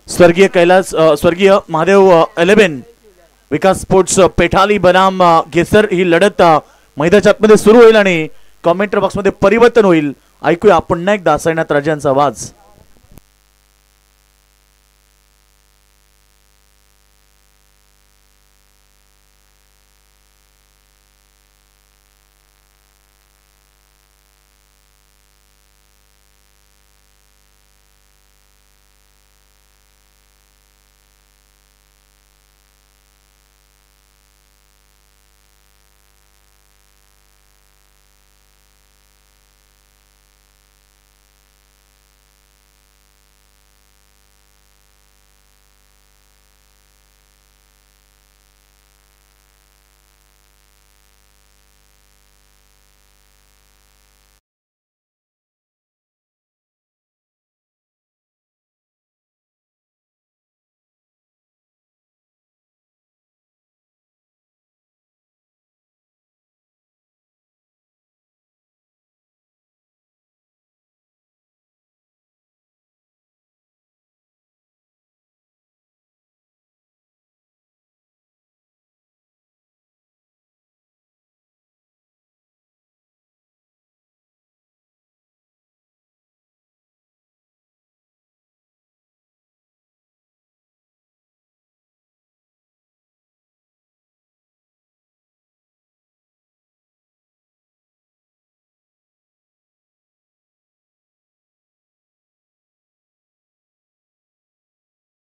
स्वर्गीय महादेव 11 विकास स्पोर्ट्स पेठाली बनाम घेसर ही लढत मैदानाच्या आतमध्ये सुरू होईल आणि कमेंटर बॉक्स मध्ये परिवर्तन होईल. ऐकूया पुन्हा एकदा साईनाथ राजांचा आवाज.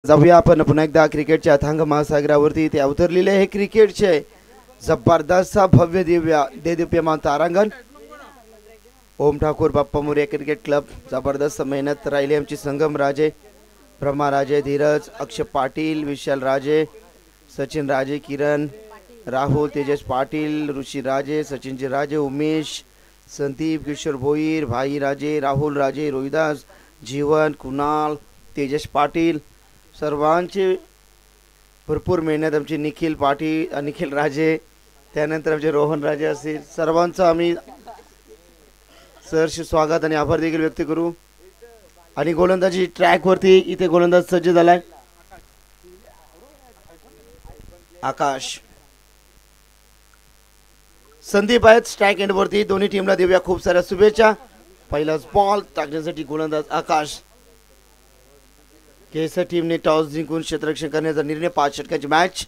जाऊया आपण पुन्हा एकदा क्रिकेटच्या अथांग महासागरावरती ते अवतरलेले हे क्रिकेटचे जबरदस्त भव्य दिव्य देदीप्यमान तारांगण. ओम ठाकूर बाप्पा मोरे क्रिकेट क्लब जबरदस्त मेहनत राहिली आमची. संगम राजे, ब्रह्मा राजे, धीरज, अक्षय पाटील, विशाल राजे, सचिन राजे, किरण, राहुल, तेजस पाटील, ऋषी राजे, सचिनजी राजे, उमेश, संदीप, किशोर भोईर, भाई राजे, राहुल राजे, रोहिदास, जीवन, कुणाल, तेजस पाटील, सर्वांची भरपूर मेहनत आमची. निखिल पाटील, निखिल राजे, त्यानंतर आमचे रोहन राजे असतील, सर्वांचं आम्ही सहर्ष स्वागत आणि आभार देखील व्यक्त करू. आणि गोलंदाजी ट्रॅकवरती इथे गोलंदाज सज्ज झालाय आकाश. संदीप आहेत स्ट्राईक एंडवरती. दोन्ही टीमला देऊया खूप साऱ्या शुभेच्छा. पहिलाच बॉल टाकण्यासाठी गोलंदाज आकाश. केसर टीमने टॉस जिंकून क्षेत्ररक्षण करण्याचा निर्णय. 5 षटकांची मॅच.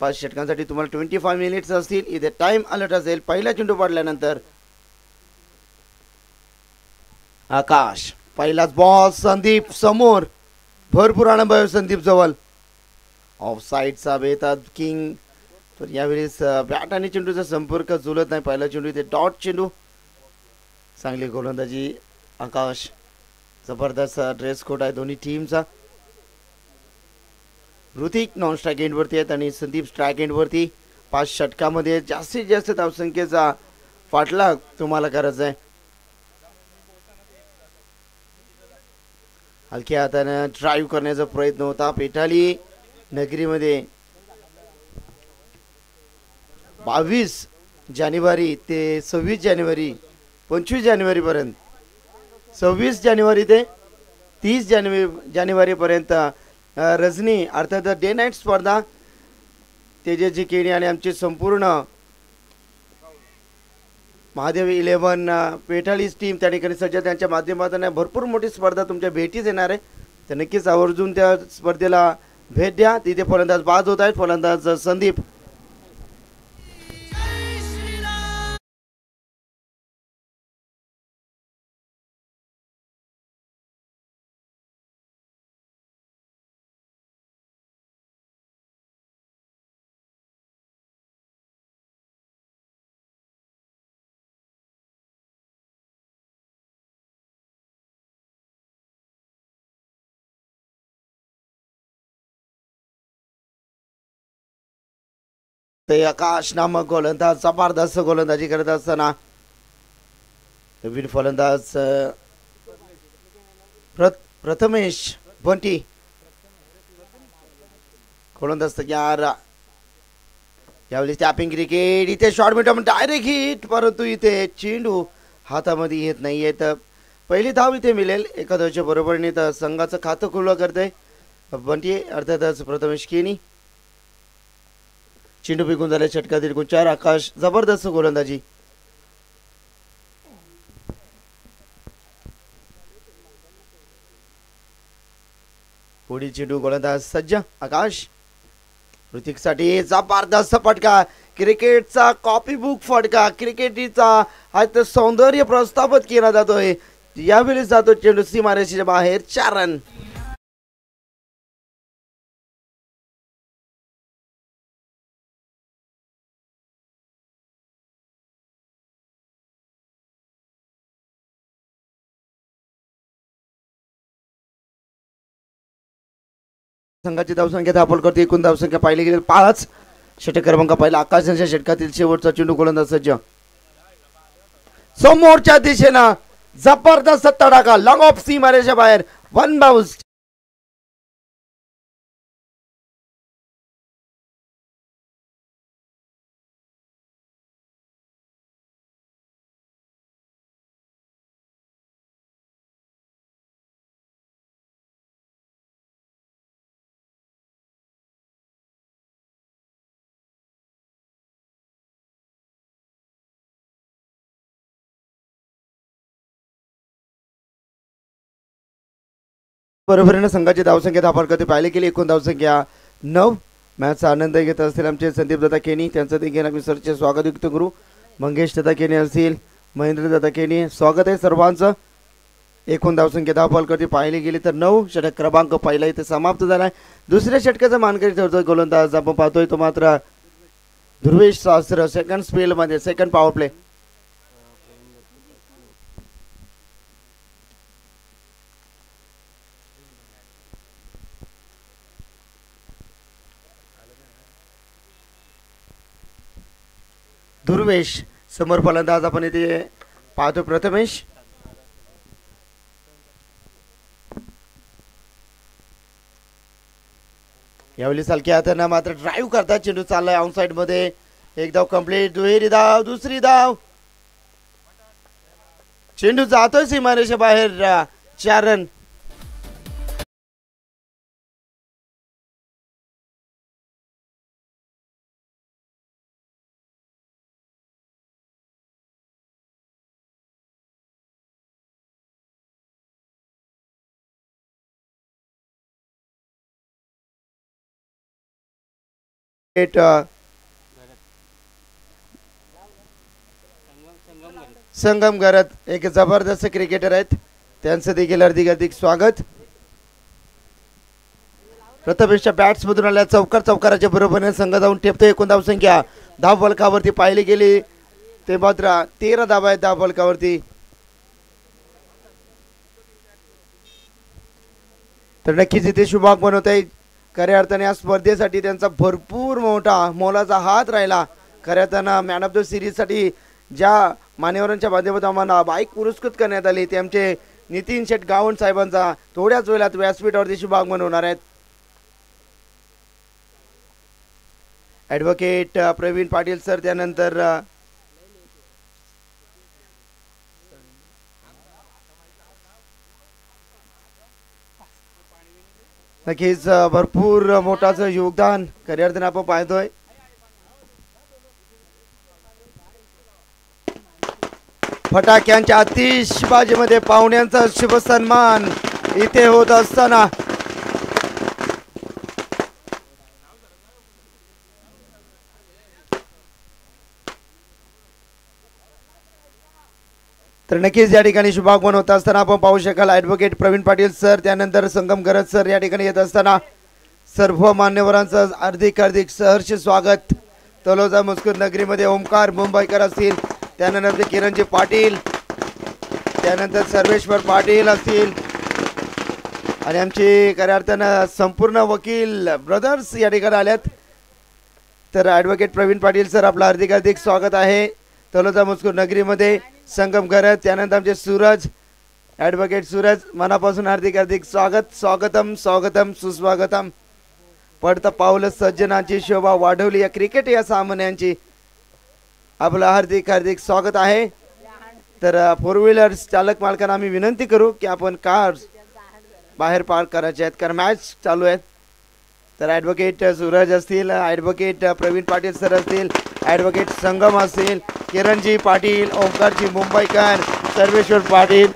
5 षटकांसाठी तुम्हाला 25 मिनिट्स असतील. इथे टाइम अलर्ट असेल. पहिला चेंडू पडल्यानंतर आकाश. पहिलाच बॉल संदीप समोर. भरपूर आनंद आहे संदीप जवळ. ऑफ साईडचा बेतात किंग. तर यावेळेस बॅट आणि चेंडूचा संपर्क जुळत नाही. पहिला चेंडू इथे डॉट चेंडू. चांगली गोलंदाजी आकाश. जबरदस्त ड्रेस कोड आहे दोन्ही टीमचा. ऋतिक नॉन स्ट्राईक एंडवरती आहेत आणि संदीप स्ट्राईक एंडवरती. 5 षटकामध्ये जास्तीत जास्त धावसंख्येचा पाठलाग तुम्हाला करायचा आहे. हलक्या हाताने ड्राईव्ह करण्याचा प्रयत्न होता. पेठाली नगरीमध्ये 22 जानेवारी ते 26 जानेवारी 25 जानेवारीपर्यंत 26 जानेवारी ते 30 जानेवारीपर्यंत रजनी अर्थात डे नाईट स्पर्धा तेजस्वी केणी आणि आमची संपूर्ण महादेव 11 पेठाळीच टीम त्या ठिकाणी सज्ज. त्यांच्या माध्यमातून भरपूर मोठी स्पर्धा तुमच्या भेटीस येणार आहे. तर नक्कीच आवर्जून त्या स्पर्धेला भेट द्या. तिथे फलंदाज बाद होत आहेत. फलंदाज संदीप. ते आकाश नामक गोलंदाज जबरदस्त गोलंदाजी करत असताना नवीन फलंदाज प्रथमेश बंटी गोलंदाज तयार. यावेळी टॅपिंग क्रिकेट. इथे शॉर्ट मिडम डायरेक्ट हिट, परंतु इथे चेंडू हातामध्ये येत नाहीये. तर पहिली धाव इथे मिळेल एका धावच्या बरोबरीने. तर संघाचं खातं खुलं करते बंटी अर्थातच प्रथमेश केनी. चेंडू फेकून झाले षटकातील गुण 4. आकाश जबरदस्त गोलंदाजी. पुढील चेंडू गोलंदाज सज्ज आकाश. ऋतिकसाठी जबरदस्त फटका. क्रिकेटचा कॉपी बुक फटका. क्रिकेटचा आज सौंदर्य प्रस्थापित केला जातोय. यावेळी जातो चेंडू सीमारेषेच्या बाहेर. 4 रन. संघाची धावसंख्या धापल करते. एकूण धावसंख्या पाहिली गेली 5. षटक क्रमांक पहिला आकाश यांच्या षटकातील शेवटचा चेंडू गोलंदाज सज्ज. समोरच्या दिशेनं जबरदस्त तडाखा. लॉंग ऑफ सीमारेषेच्या बाहेर. 1 बाउन्स. बरोबरीने संघाची धावसंख्या धापल करते पाहिले गेली. एकूण धावसंख्या 9. मॅचचा आनंद घेत असतील आमचे संदीप दादा केनी. त्यांचं देखील आम्ही सरचे स्वागत व्यक्त करू. मंगेश दादा केनी असतील, महेंद्र दादा केनी, स्वागत आहे सर्वांचं. एकूण धावसंख्या धापल करते पाहिली गेली तर 9. षटक क्रमांक पहिला इथे समाप्त झाला आहे. दुसऱ्या षटकाचा मानकरी ठरतो गोलंदाज आपण पाहतोय तो मात्र ध्रुवेश शास्त्र. सेकंड स्पेल मध्ये सेकंड पॉवर प्ले. ध्रुवेश समोर फलंदाज आपण इथे पाहतो प्रथमेश. यावेळी सलके हातांना मात्र ड्राईव्ह करतात. चेंडू चाललाय ऑन साइड मध्ये. एक धाव कंप्लीट. दुहेरी धाव. दुसरी धाव. चेंडू जातोय सीमारेषेच्या बाहेर. 4 रन. संगम गरत एक जबरदस्त क्रिकेटर आहेत. त्यांचं देखील हार्दिक स्वागत. प्रथमेशच्या बॅट्स मधून आल्या चौकाराच्या बरोबरीने संघ जाऊन ठेपतो. एकूण धावसंख्या धाव फलकावरती पाहिली गेली ते मात्र 13 धावा आहेत धाव फलकावरती. तर नक्कीच इथे शुभाग बनवत आहे. खऱ्या अर्थाने या स्पर्धेसाठी त्यांचा भरपूर मोलाचा हात राहिला. खऱ्या अर्थानं मॅन ऑफ द सिरीज साठी ज्या मान्यवरांच्या माध्यमातून आम्हाला बाईक पुरस्कृत करण्यात आली ते आमचे नितीन शेठ गावंड साहेबांचा थोड्याच वेळात व्यासपीठावरती शुभाग बनवणार आहेत. ॲडव्होकेट प्रवीण पाटील सर, त्यानंतर नक्कीच भरपूर मोठाचं योगदान खऱ्या अर्थाने आपण पाहतोय. फटाक्यांच्या आतिषबाजीमध्ये पाहुण्यांचा शुभ सन्मान इथे होत असताना तर नक्कीच या ठिकाणी शुभागमन होत असताना आपण पाहू शकाल ॲडव्होकेट प्रवीण पाटील सर, त्यानंतर संगम गरज सर या ठिकाणी येत असताना सर्व मान्यवरांचं हार्दिक सहर्ष स्वागत. तलोजा मस्कूर नगरीमध्ये ओमकार मुंबईकर असतील, त्यानंतर किरणजी पाटील, त्यानंतर सर्वेश्वर पाटील असतील आणि आमचे खऱ्या अर्थानं संपूर्ण वकील ब्रदर्स या ठिकाणी आल्यात. तर ॲडव्होकेट प्रवीण पाटील सर आपलं हार्दिक स्वागत आहे तलोजा मस्कूर नगरीमध्ये. संगम गरज, त्यानंतर आमचे सूरज, ॲडव्होकेट सूरज, मनापासून हार्दिक स्वागतम सुस्वागतम. पडतं पाऊलं सज्जनांची शोभा वाढवली या क्रिकेट या सामन्यांची आपलं हार्दिक स्वागत आहे. तर फोर व्हीलर चालक मालकांना आम्ही विनंती करू की आपण कार बाहेर पार्क करायचे आहेत कारण मॅच चालू आहेत. तर ॲडव्होकेट सूरज असतील, ॲडव्होकेट प्रवीण पाटील सर असतील, ॲडव्होकेट संगम असतील, किरणजी पाटील, ओंकारजी मुंबईकर, सर्वेश्वर पाटील,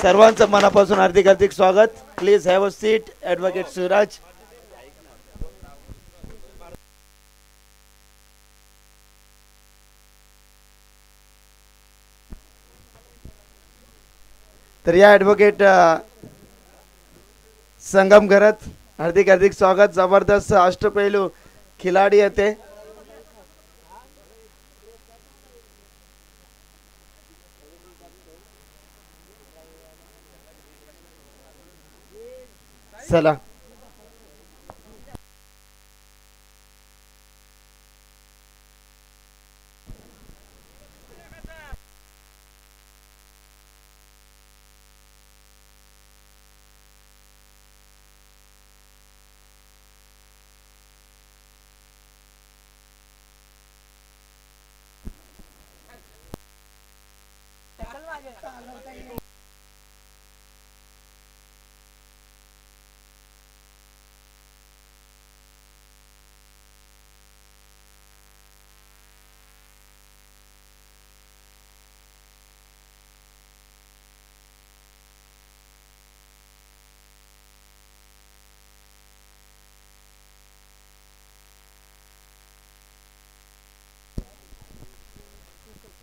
सर्वांचं मनापासून हार्दिक हार्दिक स्वागत. Please have a seat. Advocate Suraj. तर या ॲडव्होकेट संगम करत हार्दिक हार्दिक स्वागत. जबरदस्त अष्टपैलू खिलाडी येते. चला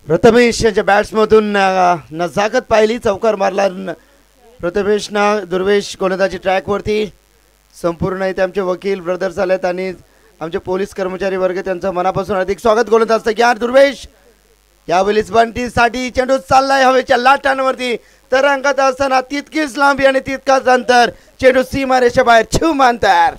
प्रथमेश यांच्या बॅट्समधून नजाकत पाहिली. चौकार मारला प्रथमेशनं. दुर्वेश गोलंदाजी ट्रॅकवरती. संपूर्ण इथे आमचे वकील ब्रदर्स आलेत आणि आमचे पोलीस कर्मचारी वर्ग, त्यांचं मनापासून हार्दिक स्वागत. गोलंदाज तयार दुर्वेश. यावेळी बंटीसाठी चेंडू चाललाय हवेच्या लाटांवरती. तरंगत असताना तितकीच लांबी आणि तितकाच अंतर. चेंडू सीमारेषा बाहेर छिव अंतर.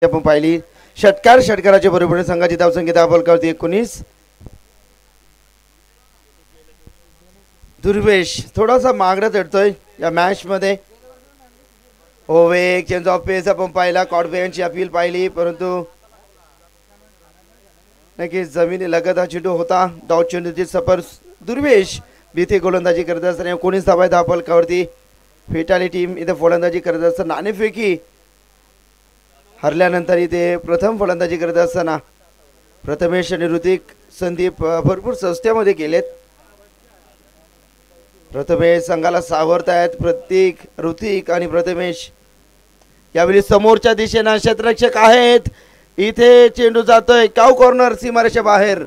आपण पाहिली षटकाराच्या बरोबरीने संघाची धावसंख्या धावफलकावरती 19. दुर्वेश थोडासा मागणं चढतोय या मॅच मध्ये. ओवे चेंज ऑफ पेस आपण पाहिला. कॉडवे यांची अपील पाहिली परंतु नक्कीच जमिनी लगत हा चेंडू होता. डाव चेंडूची सफर. दुर्वेश भीती गोलंदाजी करत असताना 19 धावा धावफलकावरती. फेटाली टीम इथे फलंदाजी करत असताना नाणेफेकी हरल्यानंतर इथे प्रथम फलंदाजी करत असताना प्रथमेश आणि ऋतिक संदीप भरपूर सस्त्यामध्ये केलेत. प्रथमेश संघाला सावरतायत. प्रतीक, ऋतिक आणि प्रथमेश यावेळी समोरच्या दिशेनं क्षेत्ररक्षक आहेत. इथे चेंडू जातोय काव कॉर्नर सीमारेषा बाहेर.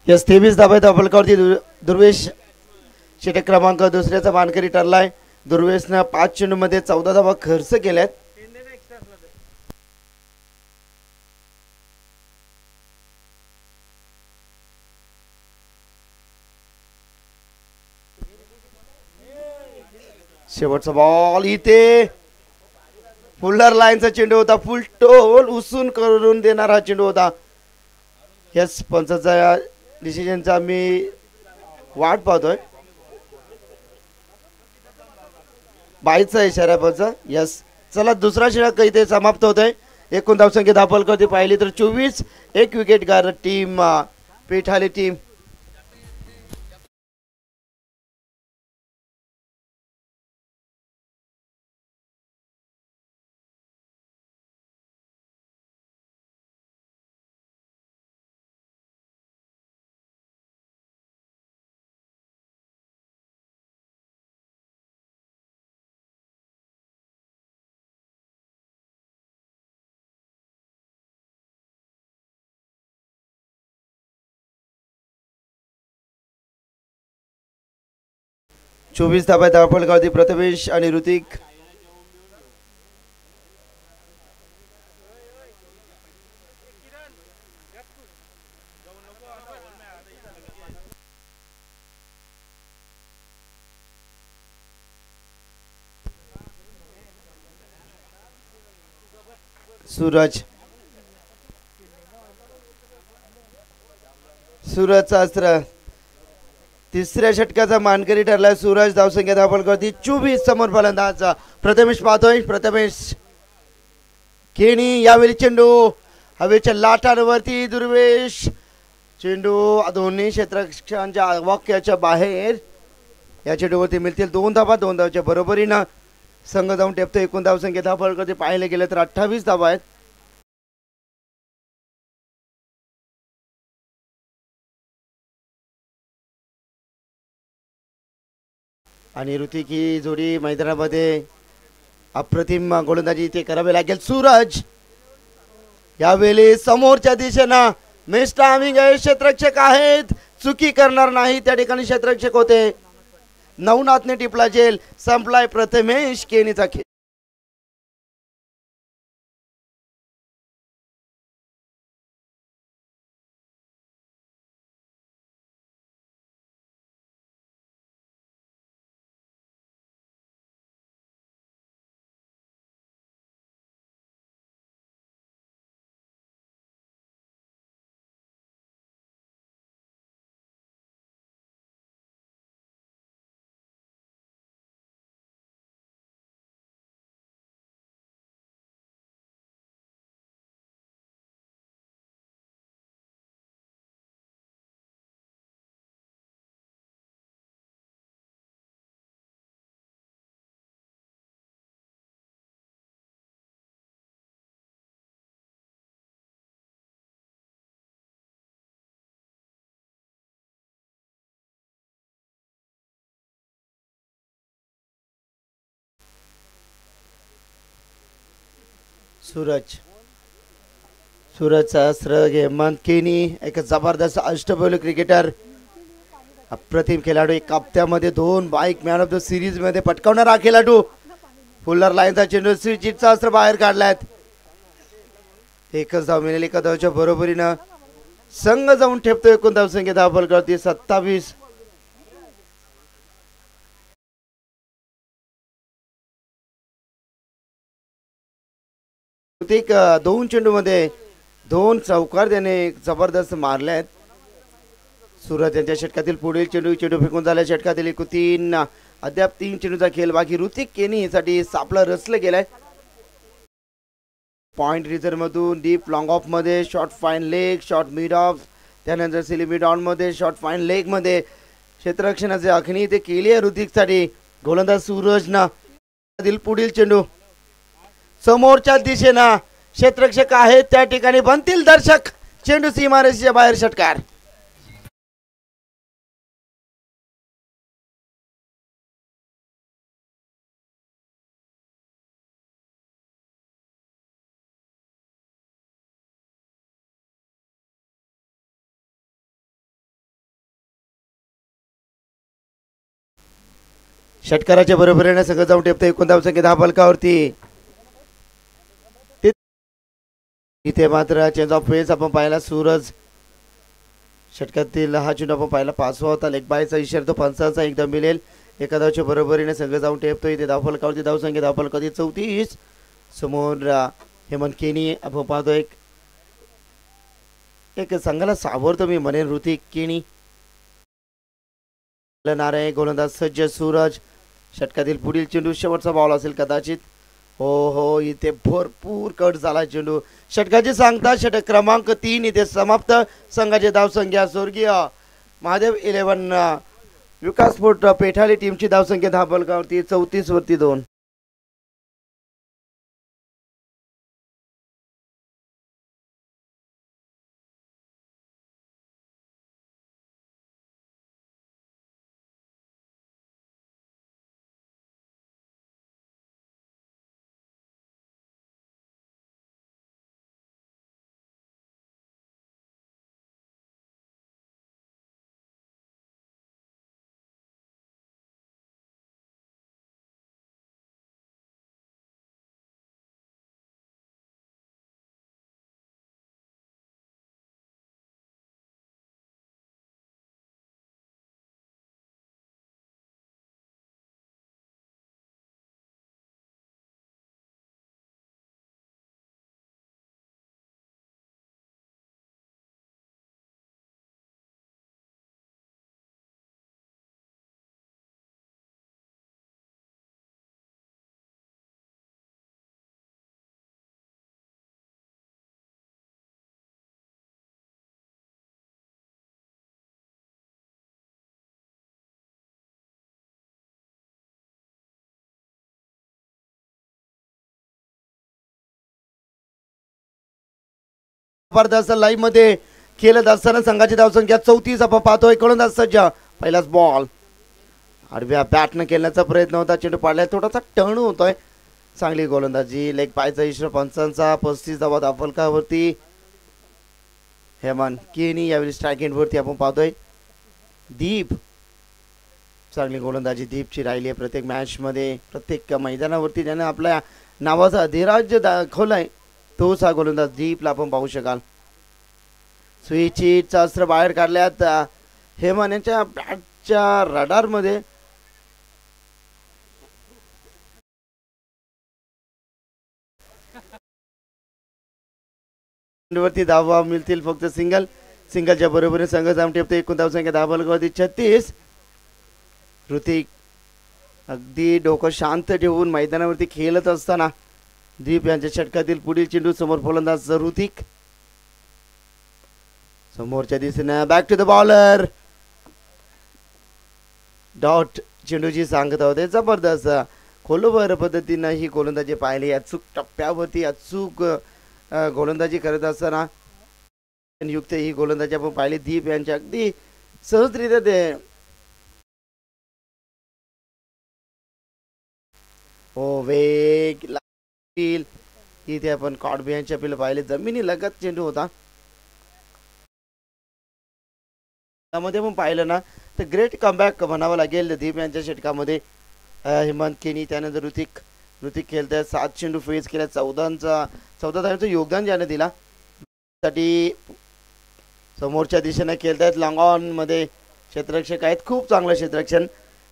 यस 23 धावा धावफलकावरती दुर्वेश षटक क्रमांक दुसऱ्याचा मानकरी ठरलाय. दुर्वेशनं 5 चेंडूमध्ये 14 धावा खर्च केल्यात. शेवटचा बॉल इथे फुल्लर लाईनचा चेंडू होता. फुल टोल उसून करून देणारा हा चेंडू होता. यस पंचाचा डिसिजनचा आम्ही वाट पाहतोय. बाईचा इशारा पंच. यस चला दुसरा षटक इथे समाप्त होतोय. एकूण धावसंख्या धावफलकावरती पाहिली तर 24. एक विकेट गार टीम पेठाली टीम 24 धावा धावफलकावरती प्रथमेश आणि ऋतिक. सूरजचा अस्त्र तिसऱ्या षटकाचा मानकरी ठरलाय सूरज. धावसंख्या धावफलकावरती 24. समोर फलंदाज प्रथमेश पाहतोय. प्रथमेश केनी यावेळी चेंडू हवेच्या लाटांवरती. दुर्वेश चेंडू दोन्ही क्षेत्ररक्षकांच्या वाक्याच्या बाहेर. या चेंडूवरती मिळतील 2 धावा. 2 धावाच्या बरोबरीनं संघ जाऊन टेपतो. एकूण धावसंख्या धावफलकावरती पाहिले गेले तर 28 धावा आहेत. आणि ऋतिक ही जोडी मैदानामध्ये अप्रतिम गोलंदाजी इथे करावी लागेल. सूरज यावेळी समोरच्या दिशेनं मिस टायमिंग आहे. क्षेत्ररक्षक आहेत, चुकी करणार नाही. त्या ठिकाणी क्षेत्ररक्षक होते. नवनाथने टिपला जेल. संपलाय प्रथमेश केनीचा खेळ. सूरजचा अस्त्र हेमंत केनी एक जबरदस्त अष्टपैलू क्रिकेटर. अप्रतिम खेळाडू. एक हप्त्यामध्ये 2 bike man of the series मध्ये पटकावणारा खेळाडू. फुल्लर लाईनचा चेंडू श्रीजीतचा अस्त्र बाहेर काढलाय. एकच धाव मिळेल. एका धावच्या बरोबरीनं संघ जाऊन ठेपतो. एकूण धावसंख्या धावफलकावरती 27. ऋतिक 2 चेंडूमध्ये 2 चौकार त्याने जबरदस्त मारल्यात. सूरज यांच्या षटकातील पुढील चेंडू फेकून झाल्या. षटकातील 3 अद्याप 3 चेंडूचा खेळ बाकी. ऋतिक केनी साठी सापळा रचलं गेलाय. पॉइंट रिझर्व मधून डीप लॉंग ऑफ मध्ये short fine leg, short mid of, त्यानंतर सिली मिड ऑन मध्ये शॉर्ट फाईन लेग मध्ये क्षेत्ररक्षणाचे आखणी ते केली आहे ऋतिक साठी. गोलंदाज सूरजना पुढील चेंडू समोरच्या दिशेनं क्षेत्ररक्षक आहेत त्या ठिकाणी बनतील दर्शक. चेंडू सीमारेषेच्या बाहेर. षटकार. षटकाराच्या बरोबरीने सगळं जाऊन टेपतं. एकूण धावसंख्या धावफलकावरती. इथे मात्र चेंज ऑफ पेस आपण पाहिला. सूरज षटकातील हा चेंडू आपण पाहिला 5वा होता. लेग बायचा इशारा तो 5चा एकदा मिळेल. एका धावच्या बरोबरीने संघ जाऊन टेपतो. इथे धावफलकावरती धावसंख्या धावफलकावरती 34. समोर हेमंत केनी आपण पाहतो. एक संघाला सावरतो मी म्हणेन ऋतिक केनी. नारे गोलंदाज सज्ज. सूरज षटकातील पुढील चेंडू शेवटचा बॉल असेल कदाचित. हो इथे भरपूर कट झाला चेंडू. षटकाची सांगता षटक क्रमांक 3 इथे समाप्त. संघाची धावसंख्या स्वर्गीय महादेव 11 विकास स्पोर्ट पेठाली टीमची धावसंख्या धावफलकावरती 34 वरती 2. जबरदस्त लाईव्ह मध्ये खेळत असताना संघाची धावसंख्या 34 आपण पाहतोय. गोलंदाज सज्ज, पहिलाच बॉल आडव्या बॅटनं खेळण्याचा प्रयत्न होता, चेंडू पाडला, थोडासा टर्न होतोय. चांगली गोलंदाजी, लेग पायचा इशारा पंचांचा. 35 धावा धावफलकावरती. हेमंत केनी यावेळी स्ट्राईक एंडवरती आपण पाहतोय. दीप, चांगली गोलंदाजी दीपची राहिली आहे प्रत्येक मॅच मध्ये, प्रत्येक मैदानावरती ज्याने आपल्या नावाचा अधिराज्य दाखवलाय तोच हा गोलंदाज दीपला आपण पाहू शकाल. स्विचिटचा अस्त्र बाहेर काढल्यात हेमंत यांच्या बॅटच्या रडार मध्ये. वरती धावा मिळतील फक्त सिंगलच्या बरोबरीने संघ जाम ठेवते. एकूण धावसंख्या धावफलकावरती 36. ऋतिक अगदी डोकं शांत ठेवून मैदानावरती खेळत असताना दीप यांच्या षटकातील पुढील चेंडू समोर फलंदाज ऋतिक समोरच्या दिशेने back to the bowler. Dot चेंडूची सांगता होते. जबरदस्त खोलवर पद्धतीनं ही गोलंदाजी पाहिली. अचूक टप्प्यावरती अचूक गोलंदाजी करत असताना युक्त ही गोलंदाजी आपण पाहिली. दीप यांच्या अगदी सहजरित्या ते वेग इथे आपण कॉडबी यांच्या पिल पाहिले. जमिनी लगत चेंडू होता. त्यामध्ये आपण पाहिलं ना तर ग्रेट कमबॅक म्हणावं लागेल दीप यांच्या षटकामध्ये. हेमंत केनी, त्यानंतर ऋतिक खेळतात. 7 चेंडू फेस केल्या. 14 धावांचं योगदान ज्याने दिला साठी समोरच्या दिशेने खेळतात. लॉंग ऑन मध्ये क्षेत्ररक्षक आहेत. खूप चांगलं क्षेत्ररक्षण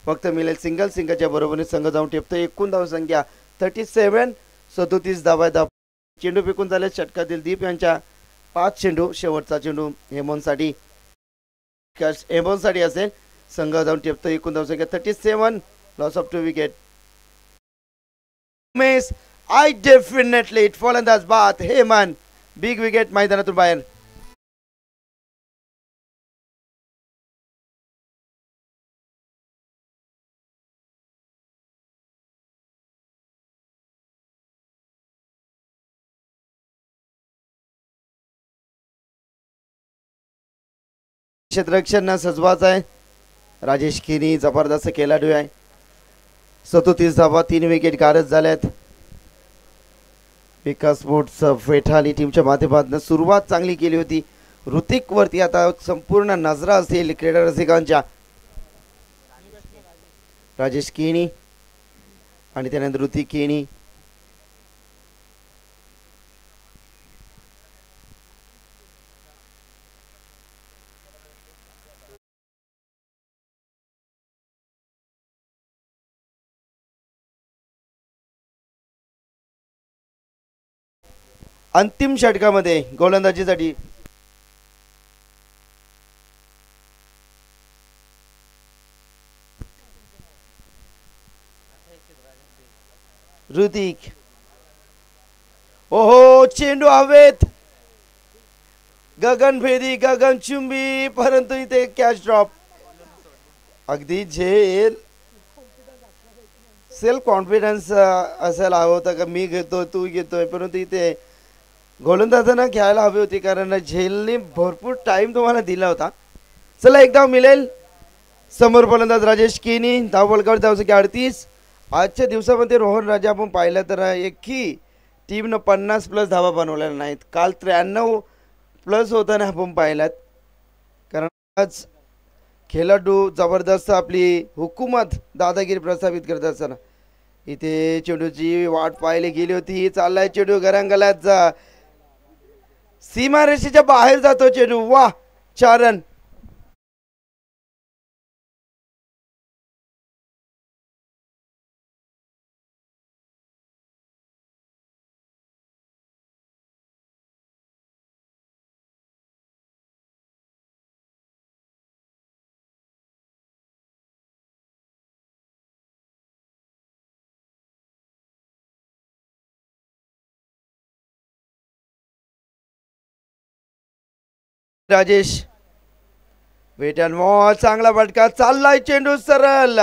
फक्त मिळेल. सिंगलच्या बरोबरीने संघ जाऊन ठेपतो. एकूण धावसंख्या 37. 37 धावा. चेंडू फेकून झाले षटकातील दीप यांच्या 5 चेंडू. शेवटचा चेंडू हेमंतसाठी असेल. संघ जाऊन ठेपतो. एकूण धावसंख्या 37. Loss of 2 wicket. I definitely it फलंदाज बाद हेमंत, बिग विकेट मैदानातून बाहेर. क्षेत्ररक्षण सजवाच आहे. राजेश केनी जबरदस्त खेळाडू आहे. 37 धावा, 3 विकेट गारद झाल्यात. विकास स्पोर्ट्स फेठाली टीमच्या माध्यमातून सुरुवात चांगली केली होती. ऋतिक वरती आता संपूर्ण नजरा असेल क्रीडा रसिकांच्या. राजेश केनी आणि त्यानंतर ऋतिक केनी. अंतिम षटकामध्ये गोलंदाजीसाठी ऋतिक. ओहो, चेंडू हवेत, गगनभेदी, गगनचुंबी, परंतु इथे कॅच ड्रॉप. अगदी झेल सेल्फ कॉन्फिडन्स असायला हवं होतं का मी घेतो तू घेतोय, परंतु इथे गोलंदाजांना घ्यायला हवी होती कारण झेलने भरपूर टाइम तुम्हाला दिला होता. चला एक धाव मिळेल. समोर फलंदाज राजेश केनी. धावफलकावर धावसंख्या 38. आजच्या दिवसामध्ये रोहन राजा आपण पाहिलं तर एकही टीमनं 50+ धावा बनवलेल्या नाहीत. काल 93+ होताना आपण पाहिलात. कारण आज खेळाडू जबरदस्त आपली हुकूमत दादागिरी प्रस्थापित करत असताना इथे चेंडूची वाट पाहिली गेली होती. चाललाय चेंडू गरंगलाच सीमारेषेच्या बाहेर जातो चेंडू. वाह, 4 run. Rajesh wait and watch, चांगला फटका. चाललाय चेंडू सरळ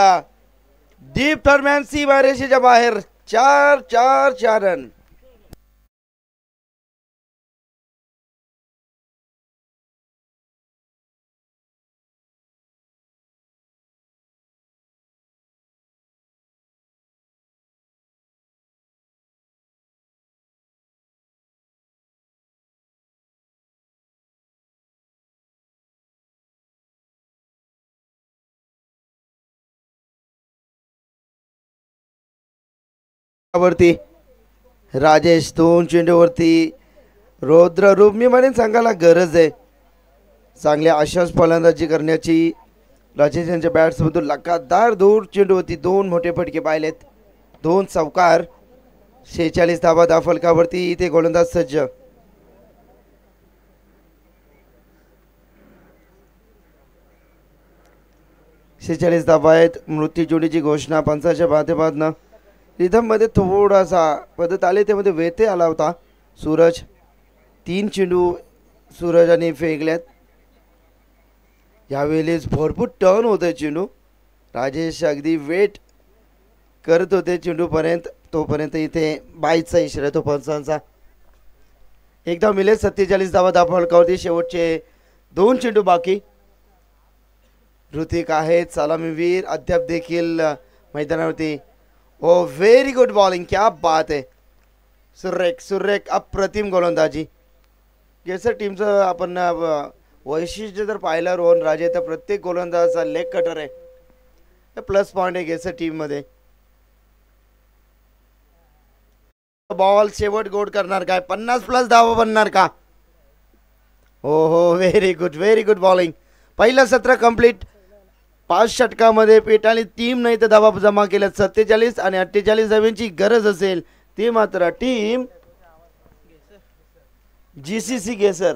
डीप दरम्यान सीमारेषेच्या बाहेर. 4 रन. वरती राजेश 2 चेंडूवरती रौद्र रूप मी म्हणेन सांगायला गरज आहे. चांगल्या अशाच फलंदाजी करण्याची राजेश यांच्या बॅट्समधून लगातार 2 चेंडूवरती 2 मोठे फटके पाहिलेत, 2 चौकार. 46 धावा फलकावरती इथे गोलंदाज सज्ज. शेहेचाळीस धावा आहेत. मृत्यू जोडीची घोषणा पंचाच्या माध्यमातून. रिदम मध्ये थोडासा पद्धत आले त्यामध्ये व्यत्यय आला होता. सूरज 3 चेंडू सूरजाने फेकल्यात. यावेळेस भरपूर टर्न होते चेंडू. राजेश अगदी वेट करत होते चेंडूपर्यंत, तोपर्यंत इथे बाईचा इशारा तो पंचांचा. एकदा मिळेल 47 धावा फलकावरती. शेवटचे 2 चेंडू बाकी. ऋतिक आहेत सलामीवीर अद्याप देखील मैदानावरती. ओ व्हेरी गुड बॉलिंग, क्या बात आहे. सुरेख सुरेख अप्रतिम गोलंदाजी. केसर टीमचं आपण वैशिष्ट्य जर पाहिलं रोहन राजे तर प्रत्येक गोलंदाजाचा लेग कटर आहे. प्लस पॉईंट आहे केसर टीममध्ये. बॉल शेवट गोड करणार काय, 50+ धावा बनणार का. हो हो व्हेरी गुड बॉलिंग. पहिलं सत्र कंप्लीट. 5 षटकामध्ये पेटाली टीम नाही तर धावा जमा केल्यात 47 आणि 48 धाव्यांची गरज असेल ती मात्र टीम GCC केसर.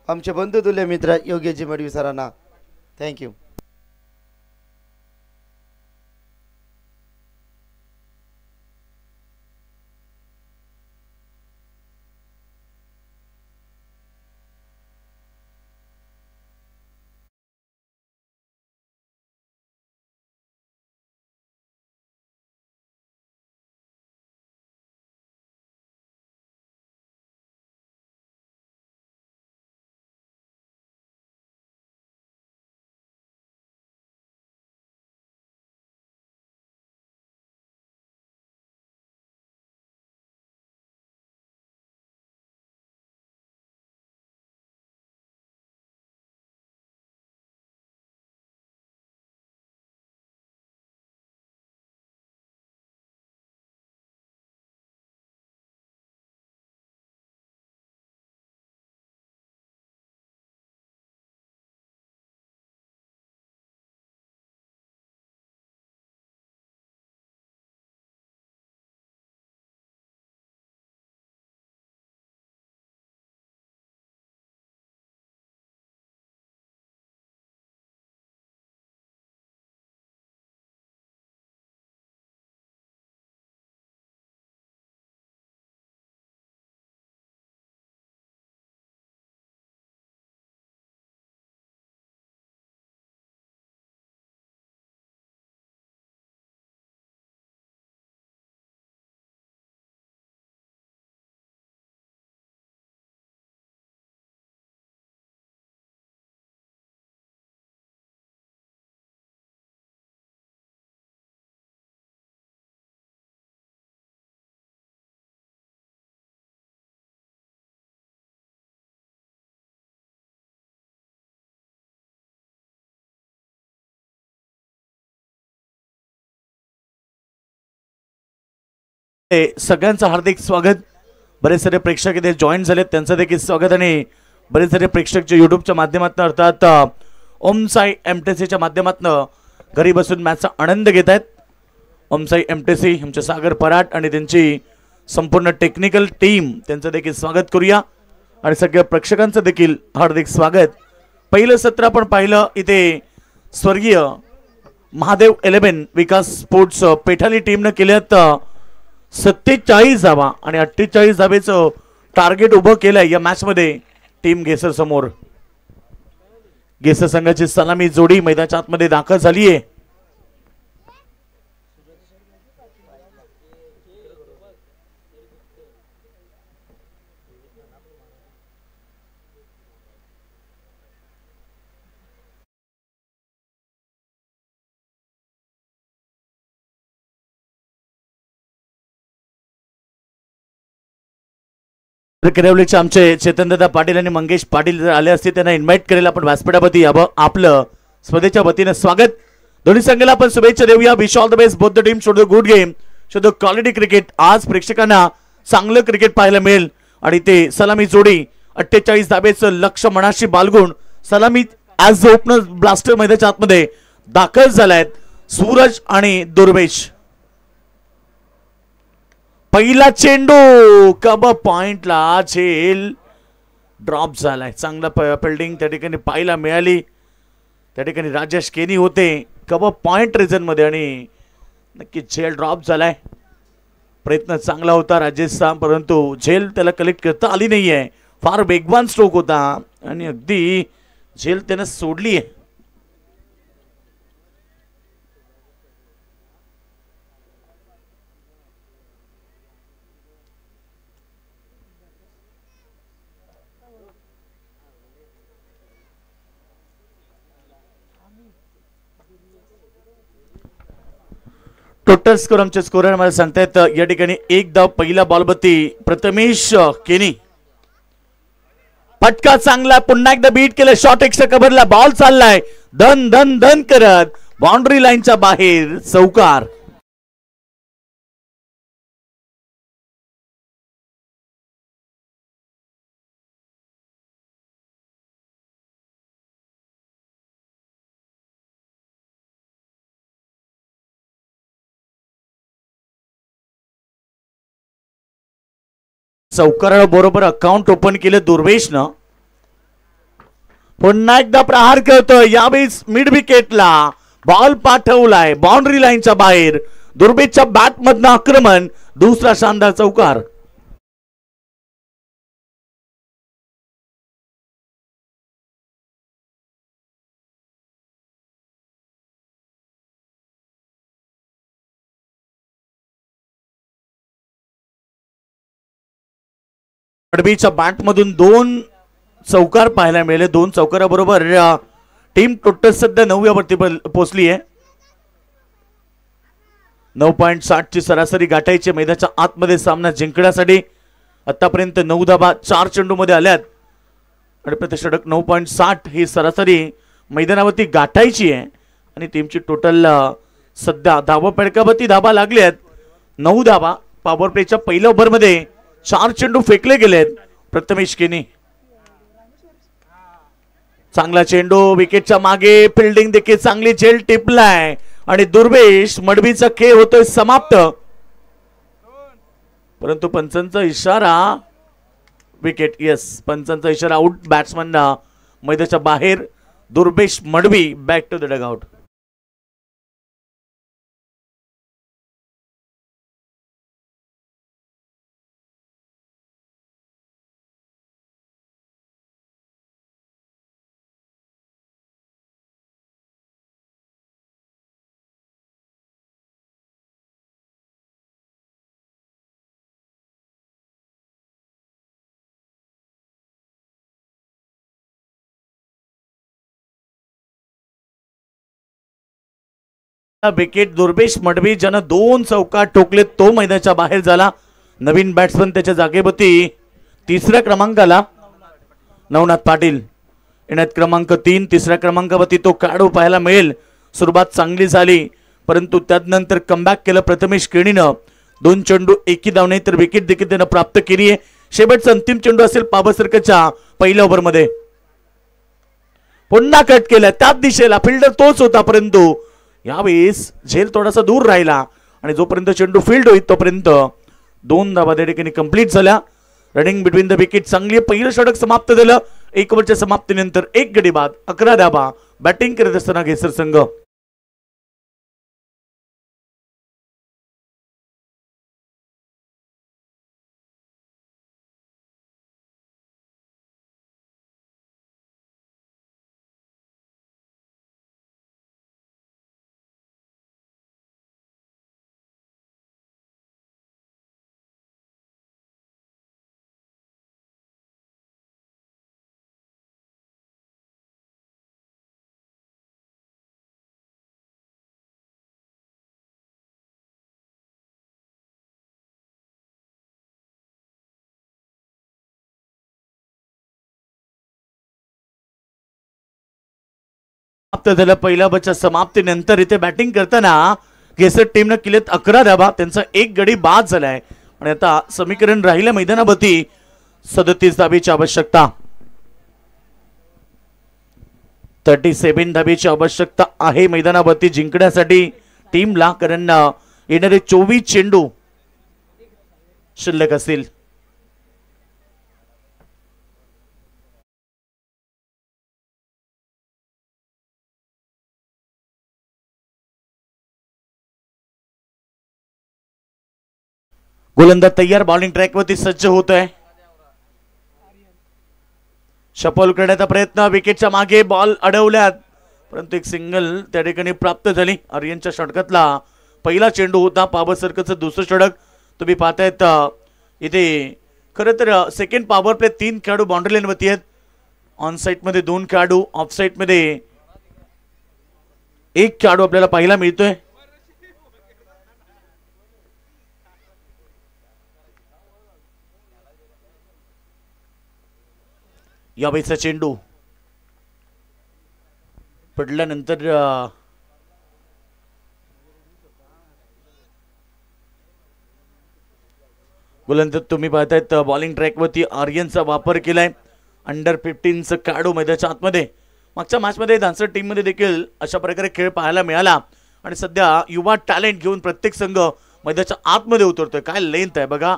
आमचे बंधू तुल्य मित्र योगेशजी मडवी सरांना थँक्यू. सगळ्यांचं हार्दिक स्वागत. बरेच सारे प्रेक्षक इथे जॉईन झालेत त्यांचं देखील स्वागत. आणि बरेच सारे प्रेक्षक जे युट्यूबच्या माध्यमातून अर्थात ओम साई MTCच्या माध्यमातून घरी बसून मॅचचा आनंद घेत आहेत. ओम साई MTC आमचे सागर पराट आणि त्यांची संपूर्ण टेक्निकल टीम त्यांचं देखील स्वागत करूया. आणि सगळ्या प्रेक्षकांचं देखील हार्दिक स्वागत. पहिलं सत्र आपण पाहिलं इथे स्वर्गीय महादेव 11 विकास स्पोर्ट्स पेठाली टीमनं केल्यात 47 धावा आणि 48 धावेचं टार्गेट उभं केलंय या मॅच मध्ये टीम गेसर समोर. गेसर संघाची सलामी जोडी मैदानाच्या आतमध्ये दाखल झाली आहे. किरवलीचे आमचे चेतनदादा पाटील आणि मंगेश पाटील जर आले असते त्यांना इन्व्हाइट करेल आपण व्यासपीठावरती यावं. आपलं स्पर्धेच्या वतीने स्वागत. दोन्ही संघाला आपण शुभेच्छा देऊया. Wish all the best both the team. Show the good game, show the quality cricket. आज प्रेक्षकांना चांगलं क्रिकेट पाहायला मिळेल आणि ते सलामी जोडी 48 धावेचं लक्ष मनाशी बाळगून सलामी ॲज ओपनर ब्लास्टर मैदानाच्या आतमध्ये दाखल झालायत सूरज आणि दुर्वेश. पहिला चेंडू कब पॉइंटला झेल ड्रॉप झालाय. चांगला फिल्डिंग त्या ठिकाणी पाहायला मिळाली. त्या ठिकाणी राजेश केनी होते कब पॉइंट रिजन मध्ये आणि नक्की झेल ड्रॉप झालाय. प्रयत्न चांगला होता राजेशचा परंतु झेल त्याला कलेक्ट करता आली नाहीये. फार वेगवान स्ट्रोक होता आणि अगदी झेल त्यानं सोडली आहे. टोटल स्कोर आमचे स्कोरर मला सांगतायत या ठिकाणी एक धाव पहिला बॉलवरती प्रथमेश केनी. फटका चांगला पुन्हा एकदा बीट केलं. शॉट एक्स्ट्रा कव्हरला बॉल चाललाय धन धन धन करत बाउंड्री लाईनच्या बाहेर चौकार. चौकारा बरोबर अकाउंट ओपन केलं दुर्वेशनं. पुन्हा एकदा प्रहार करतोय. यावेळेस मिड विकेटला बॉल पाठवलाय बाउंड्री लाईनच्या बाहेर. दुर्वेशच्या बॅट मधनं आक्रमण. दुसरा शानदार चौकार. मडबीच्या बॅट मधून 2 चौकार पाहायला मिळाले. 2 चौकाराबरोबर टीम टोटल सध्या 9व्या वरती पोहोचली आहे. 9.60 ची सरासरी गाठायची मैदानाच्या आतमध्ये सामना जिंकण्यासाठी. आतापर्यंत 9 धावा 4 चेंडू मध्ये आल्यात आणि प्रत्यक्ष 9.60 ही सरासरी मैदानावरती गाठायची आहे आणि टीमची टोटल सध्या धावा फडकावरती धावा लागल्यात 9 धावा. पॉवर प्लेच्या पहिल्या ओव्हर मध्ये 4 चेंडू फेकले गेलेत. प्रथमेश केनी चांगला चेंडू विकेटच्या मागे. फिल्डिंग देखील चांगली. झेल टिपलाय आणि दुर्वेश मडबीचा खेळ होतोय समाप्त परंतु पंचांचा इशारा विकेट. यस, पंचांचा इशारा आउट. बॅट्समन मैदानाच्या बाहेर. Durvesh Madvi back to the dugout. Wicket Durvesh Madvi ज्यानं 2 चौकार ठोकले तो मैदानाच्या बाहेर झाला. नवीन बॅट्समन त्याच्या जागेवरती 3ऱ्या क्रमांकाला नवनाथ पाटील. येण्यात क्रमांक 3 3ऱ्या क्रमांकावरती तो काढू पाहायला मिळेल. सुरुवात चांगली झाली परंतु त्यानंतर कमबॅक केलं प्रथमेश केणीनं. 2 चेंडू एकी धावने तर विकेट देखील त्यानं प्राप्त केली आहे. शेवटचा अंतिम चेंडू असेल पॉवर सर्कलच्या पहिल्या ओव्हर मध्ये. पुन्हा कट केलं त्याच दिशेला. फिल्डर तोच होता परंतु यावेळेस झेल थोडासा दूर राहिला आणि जोपर्यंत चेंडू फील्ड होईल तोपर्यंत 2 धावा त्या ठिकाणी कंप्लीट झाल्या. रनिंग बिटवीन द विकेट चांगली पहिलं षटक समाप्त झालं. 1 ओव्हरच्या समाप्तीनंतर 1 गडी बाद 11 धाबा. बॅटिंग करत असताना घेसर संघ. समाप्त झालं. पहिल्या बच्या समाप्तीनंतर इथे बॅटिंग करताना केसर टीमनं केलेत 11 धाबा. त्यांचा 1 गडी बाद झालाय आणि आता समीकरण राहिलं मैदानाभोवती 37 धाबीची आवश्यकता. 37 धाबीची आवश्यकता आहे मैदानाभोवती जिंकण्यासाठी टीमला, कारण येणारे 24 चेंडू शिल्लक असतील. गोलंदाज तयार, बॉलिंग ट्रॅकवरती सज्ज होत आहे. शपल करण्याचा प्रयत्न, विकेटच्या मागे बॉल अडवल्यात, परंतु एक सिंगल त्या ठिकाणी प्राप्त झाली. आर्यनच्या षटकातला पहिला चेंडू होता. पॉवर सर्कलचं दुसरं षटक तुम्ही पाहतायत. इथे खरं तर सेकंड पॉवर प्ले 3 खेळाडू बाउंड्री लाईन वरती आहेत. ऑन साईड मध्ये 2 खेळाडू, ऑफ साईड मध्ये 1 खेळाडू आपल्याला पाहायला मिळतोय. यावेळीचा चेंडू पडल्यानंतर गोलंदाज तुम्ही पाहतायत बॉलिंग ट्रॅकवरती आर्यनचा वापर केलाय. अंडर 15चं खेळाडू मैदानाच्या आतमध्ये. मागच्या मॅचमध्ये धानसर टीम मध्ये देखील अशा प्रकारे खेळ पाहायला मिळाला आणि सध्या युवा टॅलेंट घेऊन प्रत्येक संघ मैदानाच्या आतमध्ये उतरतोय. काय लेंथ आहे बघा,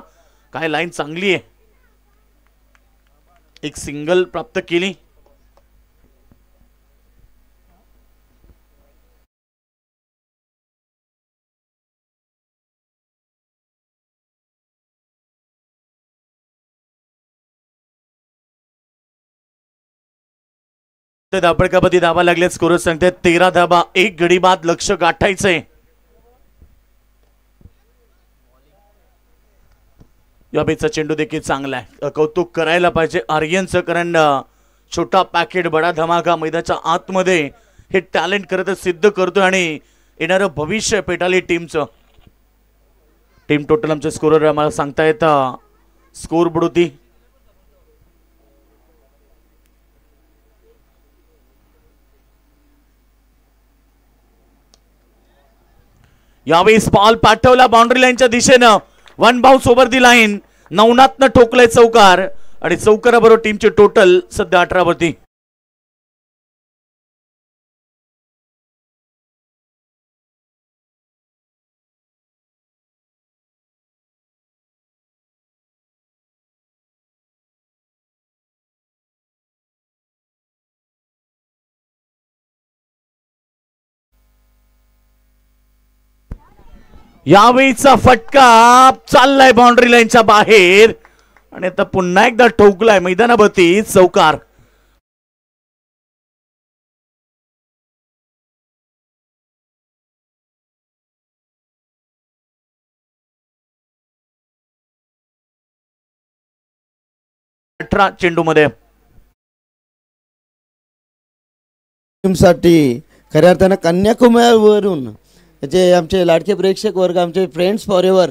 काय लाईन चांगली आहे. एक सिंगल प्राप्त केली. धापडकापती धाबा लागले. स्कोर सांगते 13 धाबा 1 गडी बाद. लक्ष गाठायचंय. या बेचा चेंडू देखील चांगला आहे. कौतुक करायला पाहिजे आर्यनचं, कारण छोटा पॅकेट बडा धमाका मैदानाच्या आतमध्ये हे टॅलेंट करत सिद्ध करतोय आणि येणारं भविष्य पेटाली टीमचं. टीम टोटल आमचे स्कोरर आम्हाला सांगता येतं. स्कोर बुडवती यावेळी बॉल पाठवला बाउंड्री लाईनच्या दिशेनं. 1 बाउन्स ओव्हर दी लाईन. नवनाथनं ठोकलाय चौकार आणि चौकाराबरोबर टीमचे टोटल सध्या 18 वरती. यावेळीचा फटका चाललाय बाउंड्री लाईनच्या बाहेर आणि आता पुन्हा एकदा ठोकलाय मैदानाभोवती चौकार. चेंडू मध्ये साठी खऱ्या अर्थानं कन्याकुमारीवरून जे आमचे लाडके प्रेक्षक वर्ग, आमचे फ्रेंड्स फॉर एव्हर,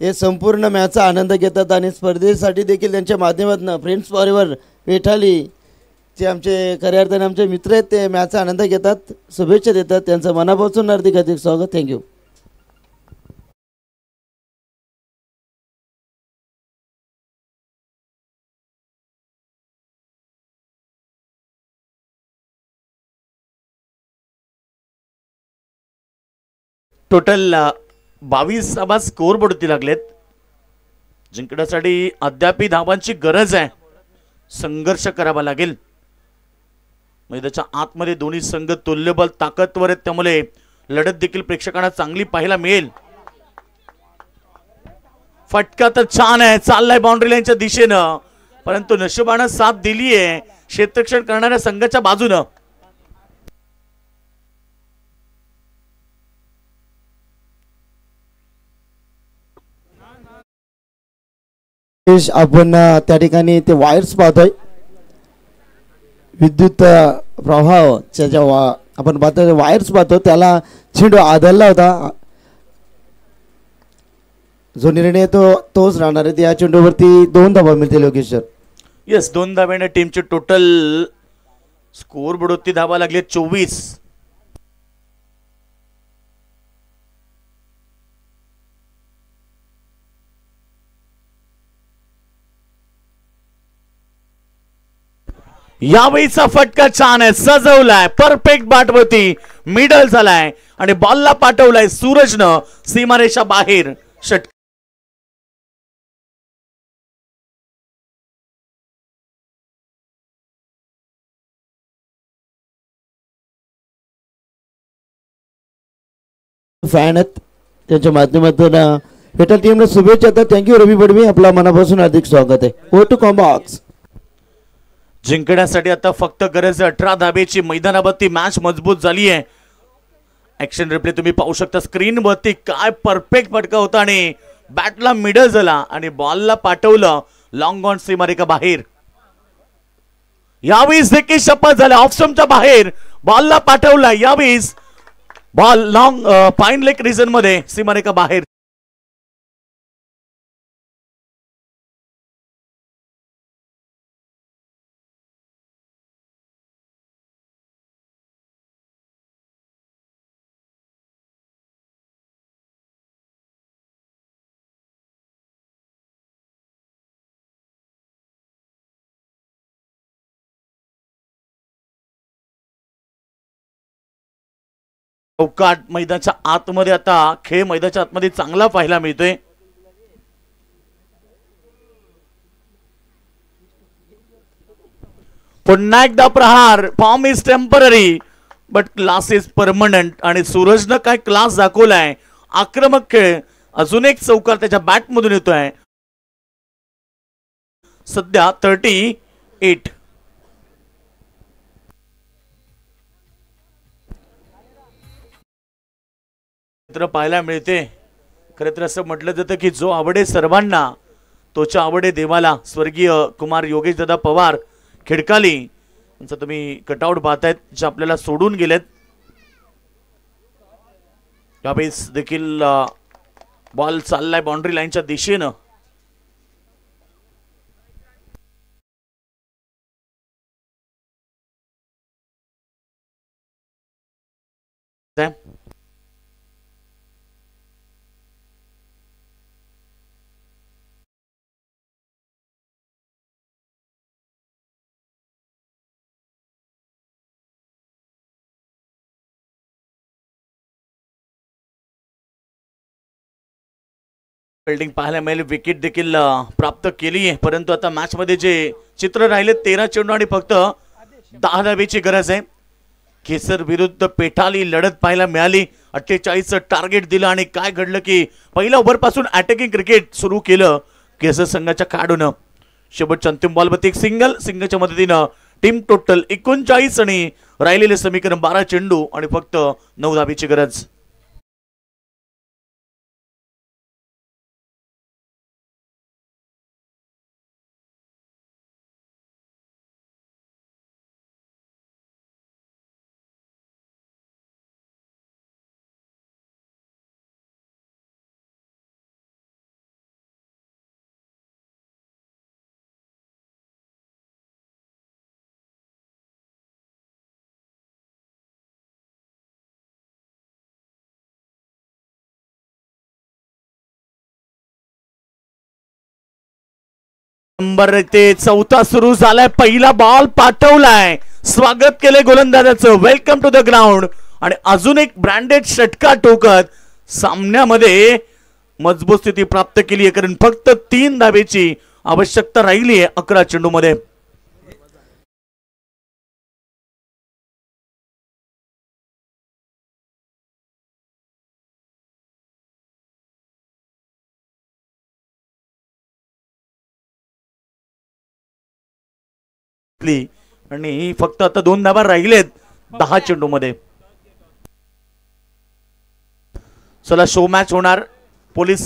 हे संपूर्ण मॅचचा आनंद घेतात आणि स्पर्धेसाठी देखील त्यांच्या माध्यमातून फ्रेंड्स फॉर एव्हर वेठाली जे आमचे खऱ्या अर्थाने आमचे मित्र आहेत ते मॅचचा आनंद घेतात, शुभेच्छा देतात. त्यांचं मनापासून हार्दिक हार्दिक स्वागत. थँक्यू. टोटल 22 धाबा स्कोर बोर्डती लागलेत. जिंकण्यासाठी अद्यापही धावांची गरज आहे, संघर्ष करावा लागेल. मैदानाच्या आतमध्ये दोन्ही संघ तुल्यबल ताकदवर आहेत, त्यामुळे लढत देखील प्रेक्षकांना चांगली पाहायला मिळेल. फटका तर छान आहे, चाललाय बाउंड्री लाईनच्या दिशेनं, परंतु नशिबानं साथ दिली आहे क्षेत्ररक्षण करणाऱ्या संघाच्या बाजूनं. आपण त्या ठिकाणी ते वायर्स पाहतोय, विद्युत प्रवाहाच्या जेव्हा आपण पाहतो वायर्स पाहतो त्याला चेंडू आदळला होता. जो निर्णय तोच राहणार आहे. या चेंडूवरती 2 धावा मिळतील योगेश सर. येस, 2 धाब्याने टीमचे टोटल स्कोर बोर्डवरती धावा लागले 24. यावेळीचा फटका छान आहे, सजवलाय, परफेक्ट बॅटवरती मिडल झालाय आणि बॉलला पाठवलाय सूरजनं सीमारेषा बाहेर. षटकार फॅन आहेत त्यांच्या माध्यमातून पेटल टीमला शुभेच्छा. थँक्यू रवी बडवी, आपला मनापासून हार्दिक स्वागत आहे. ओ टू कॉम्बॉक्स. जिंकण्यासाठी आता फक्त गरज 18 धाब्याची. मैदानावरती मॅच मजबूत झाली आहे. ऍक्शन रिप्ले तुम्ही पाहू शकता स्क्रीनवरती. काय परफेक्ट फटका होता आणि बॅटला मिडल झाला आणि बॉलला पाठवलं लॉंग ऑन सीमारेखा बाहेर. यावेळेस देखील शपथ झाल्या, ऑफ स्टंपच्या बाहेर बॉलला पाठवला. यावेळेस ball long fine leg region मध्ये सीमारेखा बाहेर. चौकाट मैदानाच्या आतमध्ये आता खेळ मैदानाच्या आतमध्ये चांगला पाहायला मिळतोय. पुन्हा एकदा प्रहार. Form is temporary but class is permanent आणि सूरजनं काय क्लास दाखवलाय. आक्रमक खेळ. अजून एक चौकार त्याच्या बॅट मधून येतोय. सध्या 38. पाहायला मिळते. खरं तर असं म्हटलं जातं की जो आवडे सर्वांना तोच्या आवडे देवाला. स्वर्गीय कुमार योगेश दादा पवार खिडकाली यांचा तुम्ही कटआउट पाहतायत, जे आपल्याला सोडून गेलेत. यावेळेस देखील बॉल चाललाय बाउंड्री लाईनच्या दिशेनं. फिल्डिंग पाहायला मिळेल. विकेट देखील प्राप्त केली आहे, परंतु आता मॅच मध्ये जे चित्र राहिले 13 चेंडू आणि फक्त 10 धावेची गरज आहे. केसर विरुद्ध पेठाली लढत पाहायला मिळाली. 48चं टार्गेट दिलं आणि काय घडलं की पहिल्या ओव्हर पासून अटॅकिंग क्रिकेट सुरू केलं केसर संघाच्या खेळाडूनं. शेवटच्या अंतिम बॉलवरती एक सिंगलच्या मदतीनं टीम टोटल 39 आणि राहिलेले समीकरण 12 चेंडू आणि फक्त 9 धावेची गरज. नंबर ते 4था सुरू झालाय. पहिला बॉल पाठवलाय. स्वागत केले गोलंदाजाचं. Welcome to the ground. आणि अजून एक ब्रँडेड षटका टोकत सामन्यामध्ये मजबूत स्थिती प्राप्त केली आहे, कारण फक्त 3 धावेची आवश्यकता राहिली आहे 11 चेंडूमध्ये. आणि फक्त आता 2 धावा राहिलेत 10 चेंडूमध्ये. चला, शो मॅच होणार. पोलीस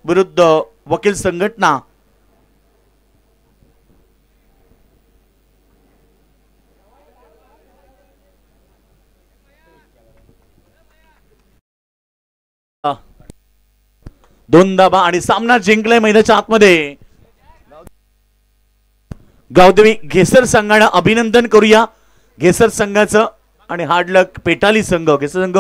विरुद्ध वकील संघटना. दोन धावा आणि सामना जिंकलाय मैदानाच्या आतमध्ये. गावदेवी घेसर संघानं अभिनंदन करूया घेसर संघाचं आणि हार्ड लक पेटाली संघ. घेसर संघ